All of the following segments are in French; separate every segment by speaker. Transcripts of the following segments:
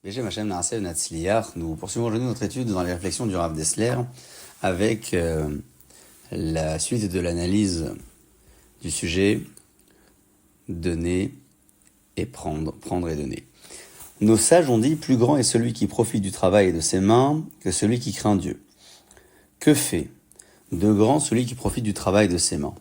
Speaker 1: Beshem Hashem Naaseh Natzliach, nous poursuivons aujourd'hui notre étude dans les réflexions du Rav Dessler avec la suite de l'analyse du sujet donner et prendre et donner. Nos sages ont dit, plus grand est celui qui profite du travail de ses mains que celui qui craint Dieu. Que fait de grand celui qui profite du travail de ses mains?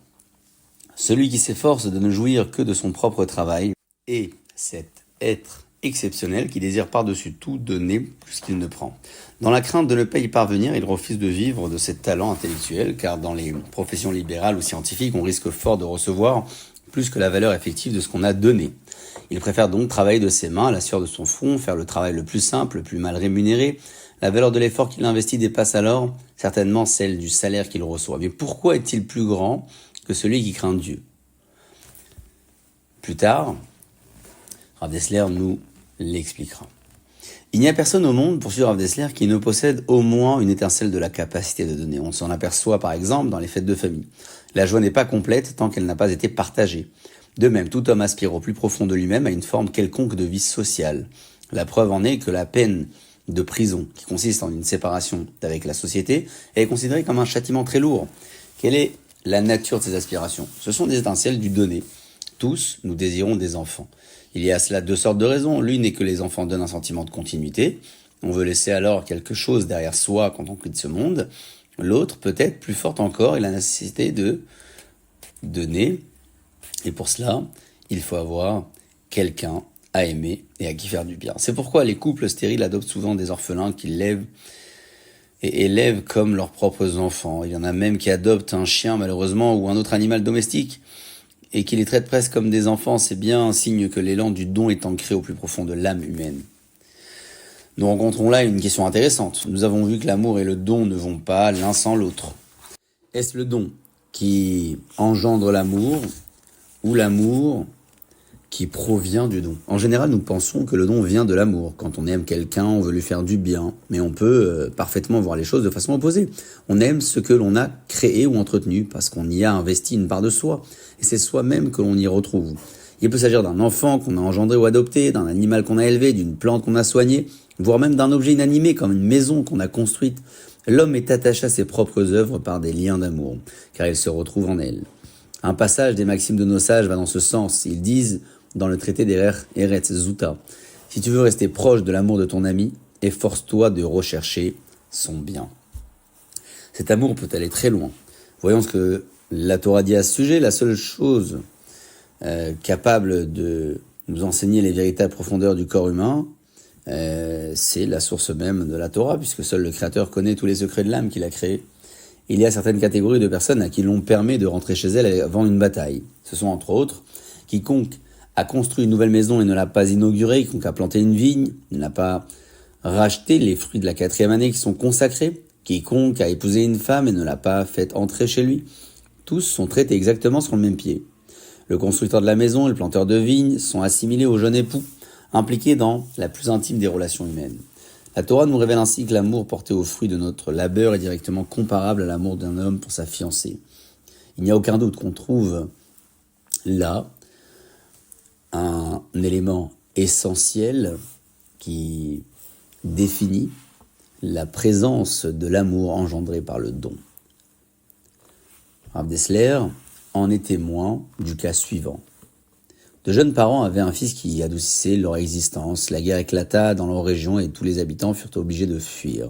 Speaker 1: Celui qui s'efforce de ne jouir que de son propre travail et cet être exceptionnel qui désire par-dessus tout donner plus qu'il ne prend. Dans la crainte de ne pas y parvenir, il refuse de vivre de ses talents intellectuels, car dans les professions libérales ou scientifiques, on risque fort de recevoir plus que la valeur effective de ce qu'on a donné. Il préfère donc travailler de ses mains, à la sueur de son front, faire le travail le plus simple, le plus mal rémunéré. La valeur de l'effort qu'il investit dépasse alors certainement celle du salaire qu'il reçoit. Mais pourquoi est-il plus grand que celui qui craint Dieu? Plus tard, Rav Dessler nous l'expliquera. Il n'y a personne au monde, poursuit Rav Dessler, qui ne possède au moins une étincelle de la capacité de donner. On s'en aperçoit par exemple dans les fêtes de famille. La joie n'est pas complète tant qu'elle n'a pas été partagée. De même, tout homme aspire au plus profond de lui-même à une forme quelconque de vie sociale. La preuve en est que la peine de prison, qui consiste en une séparation avec la société, est considérée comme un châtiment très lourd. Quelle est la nature de ces aspirations? Ce sont des étincelles du donner. Tous, nous désirons des enfants. Il y a à cela deux sortes de raisons. L'une est que les enfants donnent un sentiment de continuité. On veut laisser alors quelque chose derrière soi quand on quitte ce monde. L'autre, peut-être plus forte encore, est la nécessité de donner. Et pour cela, il faut avoir quelqu'un à aimer et à qui faire du bien. C'est pourquoi les couples stériles adoptent souvent des orphelins qu'ils lèvent et élèvent comme leurs propres enfants. Il y en a même qui adoptent un chien, malheureusement, ou un autre animal domestique, et qui les traite presque comme des enfants. C'est bien un signe que l'élan du don est ancré au plus profond de l'âme humaine. Nous rencontrons là une question intéressante. Nous avons vu que l'amour et le don ne vont pas l'un sans l'autre. Est-ce le don qui engendre l'amour ou l'amour qui provient du don? En général, nous pensons que le don vient de l'amour. Quand on aime quelqu'un, on veut lui faire du bien. Mais on peut parfaitement voir les choses de façon opposée. On aime ce que l'on a créé ou entretenu parce qu'on y a investi une part de soi. Et c'est soi-même que l'on y retrouve. Il peut s'agir d'un enfant qu'on a engendré ou adopté, d'un animal qu'on a élevé, d'une plante qu'on a soignée, voire même d'un objet inanimé comme une maison qu'on a construite. L'homme est attaché à ses propres œuvres par des liens d'amour, car il se retrouve en elles. Un passage des maximes de nos sages va dans ce sens. Ils disent dans le traité des Eretz Zuta, si tu veux rester proche de l'amour de ton ami, efforce-toi de rechercher son bien. Cet amour peut aller très loin. Voyons ce que la Torah dit à ce sujet. La seule chose capable de nous enseigner les véritables profondeurs du corps humain, c'est la source même de la Torah, puisque seul le Créateur connaît tous les secrets de l'âme qu'il a créé. Il y a certaines catégories de personnes à qui l'on permet de rentrer chez elles avant une bataille. Ce sont entre autres quiconque a construit une nouvelle maison et ne l'a pas inaugurée, quiconque a planté une vigne, ne l'a pas racheté, les fruits de la 4e année qui sont consacrés, quiconque a épousé une femme et ne l'a pas fait entrer chez lui. Tous sont traités exactement sur le même pied. Le constructeur de la maison et le planteur de vignes sont assimilés au jeune époux, impliqués dans la plus intime des relations humaines. La Torah nous révèle ainsi que l'amour porté aux fruits de notre labeur est directement comparable à l'amour d'un homme pour sa fiancée. Il n'y a aucun doute qu'on trouve là un élément essentiel qui définit la présence de l'amour engendré par le don. Rav Dessler en est témoin du cas suivant. De jeunes parents avaient un fils qui adoucissait leur existence. La guerre éclata dans leur région et tous les habitants furent obligés de fuir.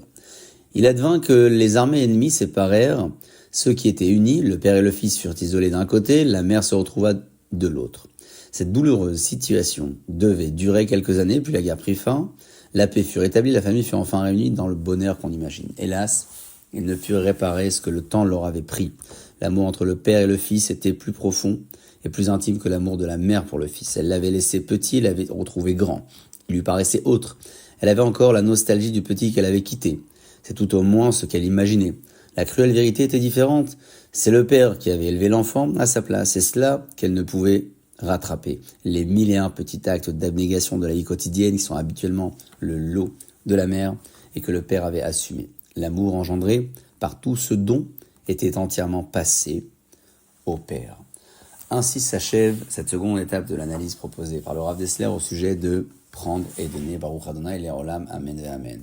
Speaker 1: Il advint que les armées ennemies séparèrent ceux qui étaient unis. Le père et le fils furent isolés d'un côté, la mère se retrouva de l'autre. Cette douloureuse situation devait durer quelques années, puis la guerre prit fin. La paix fut rétablie, la famille fut enfin réunie dans le bonheur qu'on imagine. Hélas, ils ne purent réparer ce que le temps leur avait pris. L'amour entre le père et le fils était plus profond et plus intime que l'amour de la mère pour le fils. Elle l'avait laissé petit, elle l'avait retrouvé grand. Il lui paraissait autre. Elle avait encore la nostalgie du petit qu'elle avait quitté. C'est tout au moins ce qu'elle imaginait. La cruelle vérité était différente. C'est le père qui avait élevé l'enfant à sa place. C'est cela qu'elle ne pouvait rattraper. Les 1001 petits actes d'abnégation de la vie quotidienne qui sont habituellement le lot de la mère et que le père avait assumé. L'amour engendré par tout ce don était entièrement passé au père. Ainsi s'achève cette seconde étape de l'analyse proposée par le Rav Dessler au sujet de prendre et donner. Baruch Adonai Leolam, Amen et Amen.